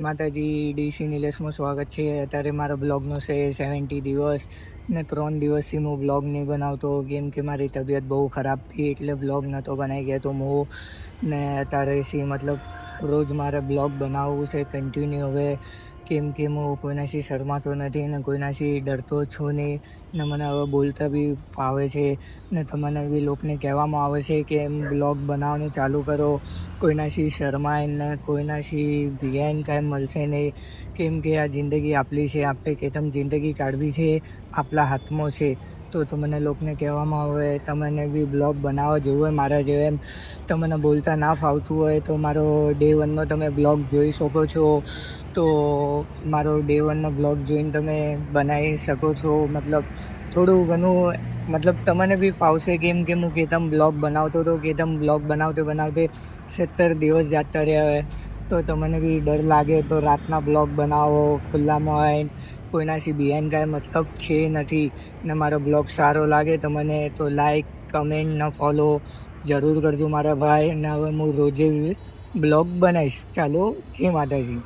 માતાજી, ડીસી નિલેશમાં સ્વાગત છે. અત્યારે મારા બ્લોગનો છે 70 દિવસ ને 3 દિવસથી હું બ્લોગ નહીં બનાવતો, કેમ કે મારી તબિયત બહુ ખરાબ હતી, એટલે બ્લોગ નહોતો બનાવી ગયા. તો હું ને અત્યારે મતલબ રોજ મારે બ્લોગ બનાવવું છે કન્ટિન્યુ હવે, કેમ કે હું કોઈનાથી શરમાતો નથી ને કોઈનાથી ડરતો છું નહીં ને મને હવે બોલતા બી ફાવે છે ને તમને બી લોકોને કહેવામાં આવે છે કે એમ બ્લોગ બનાવવાનું ચાલુ કરો, કોઈનાથી શરમાય ને કોઈનાથી બિહાઈન્ડ કાંઈ મળશે નહીં, કેમ કે આ જિંદગી આપણી છે, આપણે કેતમ જિંદગી કાઢવી છે આપણા હાથમાં છે. તો તમને લોકોને કહેવામાં આવે તમને બી બ્લોગ બનાવવા જેવું હોય મારા જેવું, એમ તમને બોલતા ના ફાવતું હોય તો મારો ડે 1નો તમે બ્લોગ જોઈ શકો છો. તો મારો ડે 1નો બ્લોગ જોઈને તમે બનાવી શકો છો. મતલબ થોડું ઘણું મતલબ તમને બી ફાવશે, કેમ કે હું કેતમ બ્લોગ બનાવતો હતો, કેતમ બ્લોગ બનાવતે 17 દિવસ જતા રહ્યા. તો તમને બી ડર લાગે તો રાતના બ્લોગ બનાવો ખુલ્લામાં હોય, કોઈનાથી બિહાઈન્ડ કાંઈ મતલબ છે નથી ને મારો બ્લોગ સારો લાગે તમને તો લાઈક કમેન્ટ ને ફોલો જરૂર કરજો મારા ભાઈ. અને હવે હું રોજે બ્લોગ બનાવીશ. ચાલો, જય માતાજી.